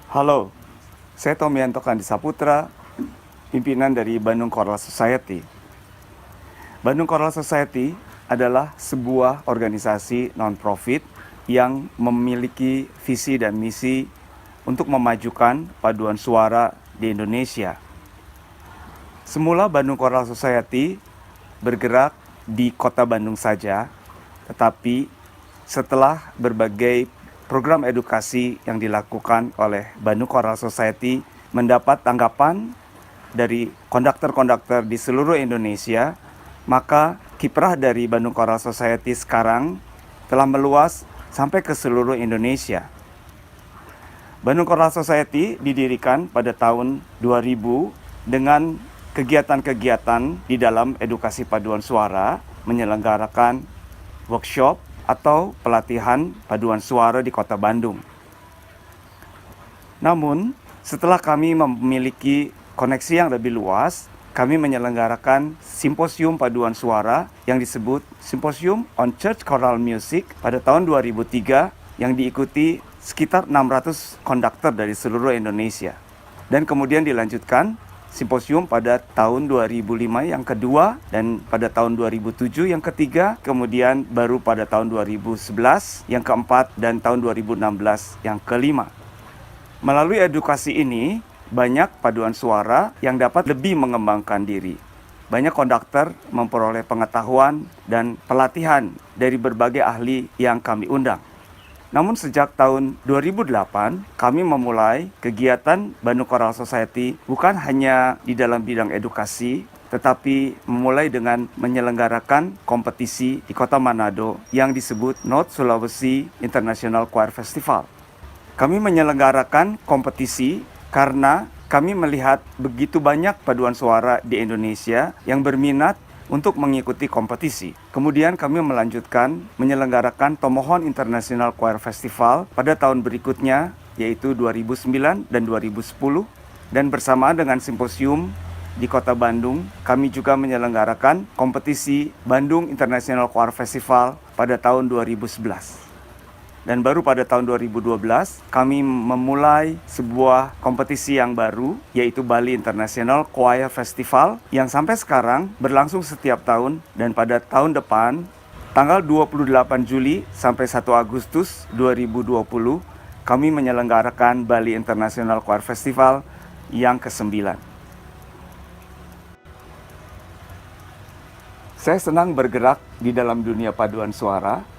Halo, saya Tomianto Kandi Saputra, pimpinan dari Bandung Choral Society. Bandung Choral Society adalah sebuah organisasi non-profit yang memiliki visi dan misi untuk memajukan paduan suara di Indonesia. Semula Bandung Choral Society bergerak di kota Bandung saja, tetapi setelah berbagai program edukasi yang dilakukan oleh Bandung Choral Society mendapat tanggapan dari konduktor-konduktor di seluruh Indonesia, maka kiprah dari Bandung Choral Society sekarang telah meluas sampai ke seluruh Indonesia. Bandung Choral Society didirikan pada tahun 2000 dengan kegiatan-kegiatan di dalam edukasi paduan suara, menyelenggarakan workshop atau pelatihan paduan suara di Kota Bandung. Namun, setelah kami memiliki koneksi yang lebih luas, kami menyelenggarakan simposium paduan suara yang disebut Symposium on Church Choral Music pada tahun 2003 yang diikuti sekitar 600 konduktor dari seluruh Indonesia. Dan kemudian dilanjutkan simposium pada tahun 2005 yang kedua, dan pada tahun 2007 yang ketiga, kemudian baru pada tahun 2011 yang keempat, dan tahun 2016 yang kelima. Melalui edukasi ini, banyak paduan suara yang dapat lebih mengembangkan diri. Banyak konduktor memperoleh pengetahuan dan pelatihan dari berbagai ahli yang kami undang. Namun sejak tahun 2008, kami memulai kegiatan Bandung Choral Society bukan hanya di dalam bidang edukasi, tetapi memulai dengan menyelenggarakan kompetisi di Kota Manado yang disebut North Sulawesi International Choir Festival. Kami menyelenggarakan kompetisi karena kami melihat begitu banyak paduan suara di Indonesia yang berminat untuk mengikuti kompetisi. Kemudian kami melanjutkan menyelenggarakan Tomohon International Choir Festival pada tahun berikutnya, yaitu 2009 dan 2010. Dan bersamaan dengan simposium di Kota Bandung, kami juga menyelenggarakan kompetisi Bandung International Choir Festival pada tahun 2011. Dan baru pada tahun 2012, kami memulai sebuah kompetisi yang baru, yaitu Bali International Choir Festival, yang sampai sekarang berlangsung setiap tahun. Dan pada tahun depan, tanggal 28 Juli sampai 1 Agustus 2020, kami menyelenggarakan Bali International Choir Festival yang ke-9. Saya senang bergerak di dalam dunia paduan suara,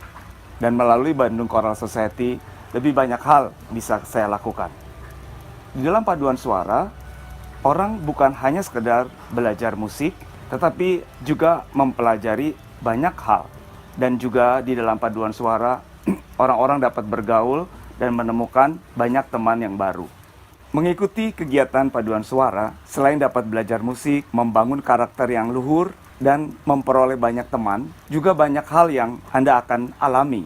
dan melalui Bandung Choral Society, lebih banyak hal bisa saya lakukan. Di dalam paduan suara, orang bukan hanya sekedar belajar musik, tetapi juga mempelajari banyak hal. Dan juga di dalam paduan suara, orang-orang dapat bergaul dan menemukan banyak teman yang baru. Mengikuti kegiatan paduan suara, selain dapat belajar musik, membangun karakter yang luhur, dan memperoleh banyak teman, juga banyak hal yang Anda akan alami.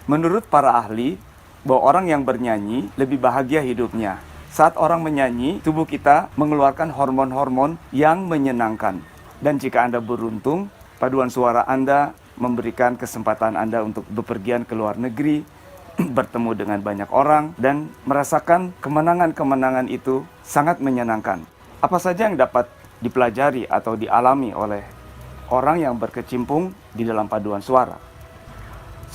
Menurut para ahli, bahwa orang yang bernyanyi lebih bahagia hidupnya. Saat orang menyanyi, tubuh kita mengeluarkan hormon-hormon yang menyenangkan. Dan jika Anda beruntung, paduan suara Anda memberikan kesempatan Anda untuk bepergian ke luar negeri, bertemu dengan banyak orang, dan merasakan kemenangan-kemenangan itu sangat menyenangkan. Apa saja yang dapat dipelajari atau dialami oleh orang yang berkecimpung di dalam paduan suara?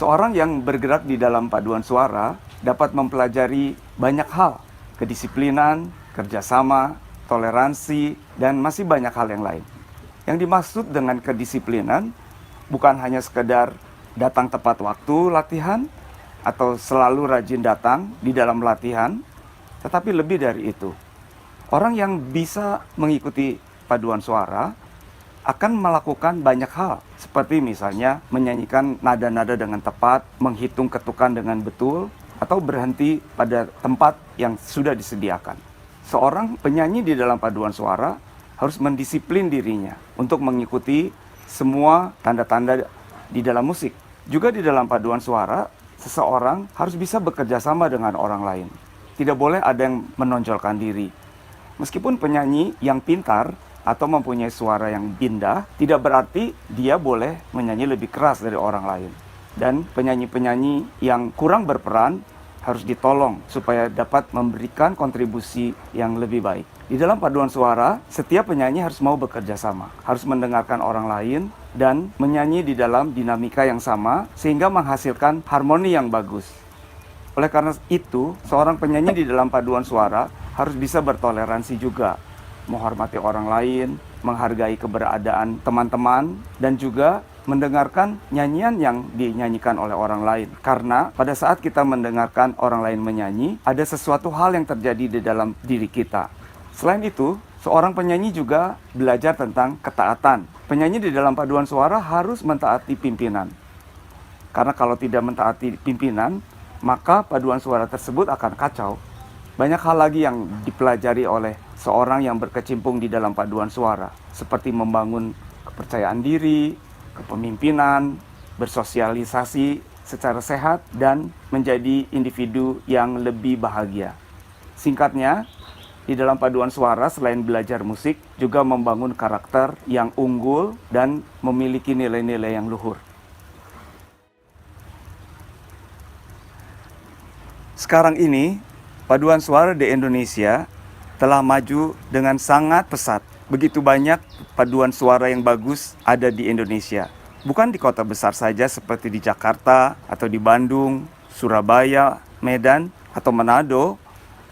Seorang yang bergerak di dalam paduan suara dapat mempelajari banyak hal, kedisiplinan, kerjasama, toleransi, dan masih banyak hal yang lain. Yang dimaksud dengan kedisiplinan bukan hanya sekedar datang tepat waktu latihan atau selalu rajin datang di dalam latihan, tetapi lebih dari itu. Orang yang bisa mengikuti paduan suara akan melakukan banyak hal, seperti misalnya menyanyikan nada-nada dengan tepat, menghitung ketukan dengan betul, atau berhenti pada tempat yang sudah disediakan. Seorang penyanyi di dalam paduan suara harus mendisiplin dirinya untuk mengikuti semua tanda-tanda di dalam musik. Juga di dalam paduan suara, seseorang harus bisa bekerja sama dengan orang lain. Tidak boleh ada yang menonjolkan diri. Meskipun penyanyi yang pintar atau mempunyai suara yang indah, tidak berarti dia boleh menyanyi lebih keras dari orang lain. Dan penyanyi-penyanyi yang kurang berperan harus ditolong supaya dapat memberikan kontribusi yang lebih baik. Di dalam paduan suara, setiap penyanyi harus mau bekerja sama, harus mendengarkan orang lain, dan menyanyi di dalam dinamika yang sama sehingga menghasilkan harmoni yang bagus. Oleh karena itu, seorang penyanyi di dalam paduan suara harus bisa bertoleransi juga, menghormati orang lain, menghargai keberadaan teman-teman, dan juga mendengarkan nyanyian yang dinyanyikan oleh orang lain. Karena pada saat kita mendengarkan orang lain menyanyi, ada sesuatu hal yang terjadi di dalam diri kita. Selain itu, seorang penyanyi juga belajar tentang ketaatan. Penyanyi di dalam paduan suara harus mentaati pimpinan. Karena kalau tidak mentaati pimpinan, maka paduan suara tersebut akan kacau. Banyak hal lagi yang dipelajari oleh seorang yang berkecimpung di dalam paduan suara, seperti membangun kepercayaan diri, kepemimpinan, bersosialisasi secara sehat, dan menjadi individu yang lebih bahagia. Singkatnya, di dalam paduan suara selain belajar musik, juga membangun karakter yang unggul dan memiliki nilai-nilai yang luhur. Sekarang ini, paduan suara di Indonesia telah maju dengan sangat pesat. Begitu banyak paduan suara yang bagus ada di Indonesia. Bukan di kota besar saja seperti di Jakarta atau di Bandung, Surabaya, Medan, atau Manado,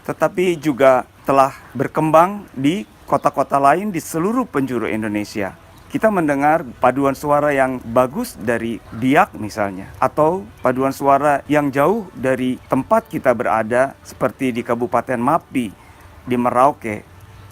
tetapi juga telah berkembang di kota-kota lain di seluruh penjuru Indonesia. Kita mendengar paduan suara yang bagus dari Biak misalnya, atau paduan suara yang jauh dari tempat kita berada seperti di Kabupaten Mapi, di Merauke,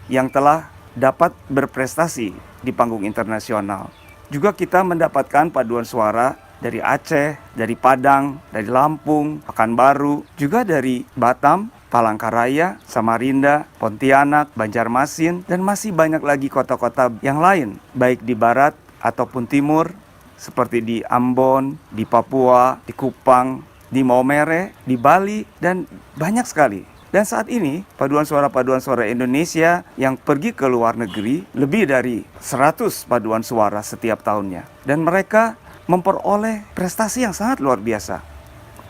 yang telah dapat berprestasi di panggung internasional. Juga kita mendapatkan paduan suara dari Aceh, dari Padang, dari Lampung, Pekanbaru, juga dari Batam, Palangkaraya, Samarinda, Pontianak, Banjarmasin, dan masih banyak lagi kota-kota yang lain, baik di barat ataupun timur, seperti di Ambon, di Papua, di Kupang, di Maumere, di Bali, dan banyak sekali. Dan saat ini, paduan suara Indonesia yang pergi ke luar negeri lebih dari 100 paduan suara setiap tahunnya. Dan mereka memperoleh prestasi yang sangat luar biasa.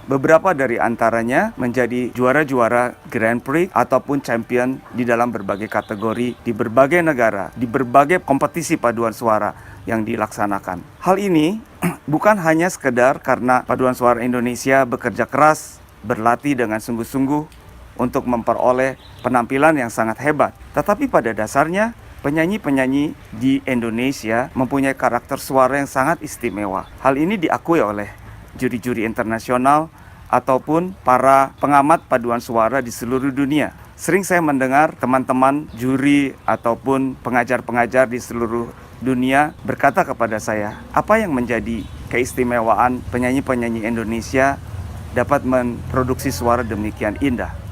Beberapa dari antaranya menjadi juara-juara Grand Prix ataupun champion di dalam berbagai kategori, di berbagai negara, di berbagai kompetisi paduan suara yang dilaksanakan. Hal ini bukan hanya sekedar karena paduan suara Indonesia bekerja keras, berlatih dengan sungguh-sungguh, untuk memperoleh penampilan yang sangat hebat. Tetapi pada dasarnya, penyanyi-penyanyi di Indonesia mempunyai karakter suara yang sangat istimewa. Hal ini diakui oleh juri-juri internasional ataupun para pengamat paduan suara di seluruh dunia. Sering saya mendengar teman-teman juri ataupun pengajar-pengajar di seluruh dunia berkata kepada saya, apa yang menjadi keistimewaan penyanyi-penyanyi Indonesia dapat memproduksi suara demikian indah?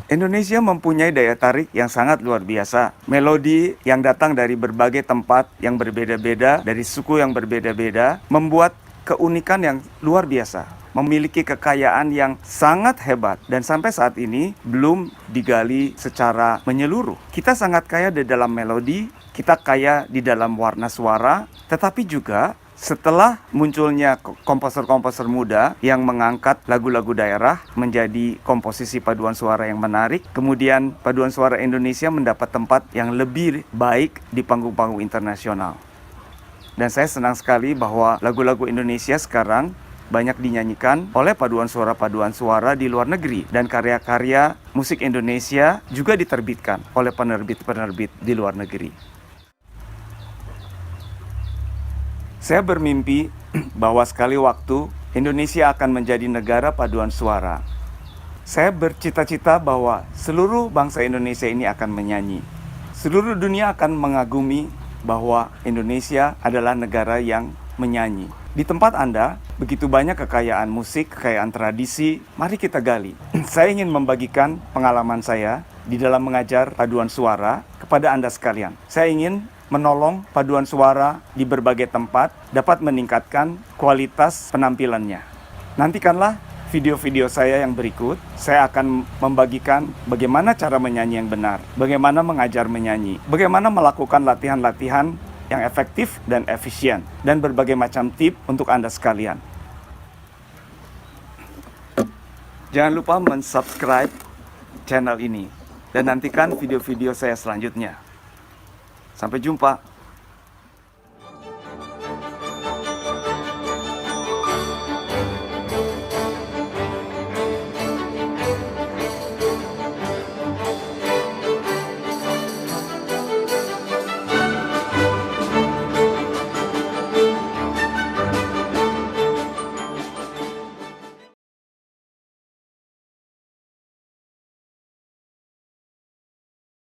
Indonesia mempunyai daya tarik yang sangat luar biasa. Melodi yang datang dari berbagai tempat yang berbeda-beda, dari suku yang berbeda-beda, membuat keunikan yang luar biasa. Memiliki kekayaan yang sangat hebat dan sampai saat ini belum digali secara menyeluruh. Kita sangat kaya di dalam melodi, kita kaya di dalam warna suara, tetapi juga setelah munculnya komposer-komposer muda yang mengangkat lagu-lagu daerah menjadi komposisi paduan suara yang menarik, kemudian paduan suara Indonesia mendapat tempat yang lebih baik di panggung-panggung internasional. Dan saya senang sekali bahwa lagu-lagu Indonesia sekarang banyak dinyanyikan oleh paduan suara di luar negeri, dan karya-karya musik Indonesia juga diterbitkan oleh penerbit-penerbit di luar negeri. Saya bermimpi bahwa sekali waktu Indonesia akan menjadi negara paduan suara. Saya bercita-cita bahwa seluruh bangsa Indonesia ini akan menyanyi. Seluruh dunia akan mengagumi bahwa Indonesia adalah negara yang menyanyi. Di tempat Anda, begitu banyak kekayaan musik, kekayaan tradisi, mari kita gali. Saya ingin membagikan pengalaman saya di dalam mengajar paduan suara kepada Anda sekalian. Saya ingin menolong paduan suara di berbagai tempat dapat meningkatkan kualitas penampilannya. Nantikanlah video-video saya yang berikut. Saya akan membagikan bagaimana cara menyanyi yang benar, bagaimana mengajar menyanyi, bagaimana melakukan latihan-latihan yang efektif dan efisien, dan berbagai macam tips untuk Anda sekalian. Jangan lupa mensubscribe channel ini dan nantikan video-video saya selanjutnya. Sampai jumpa.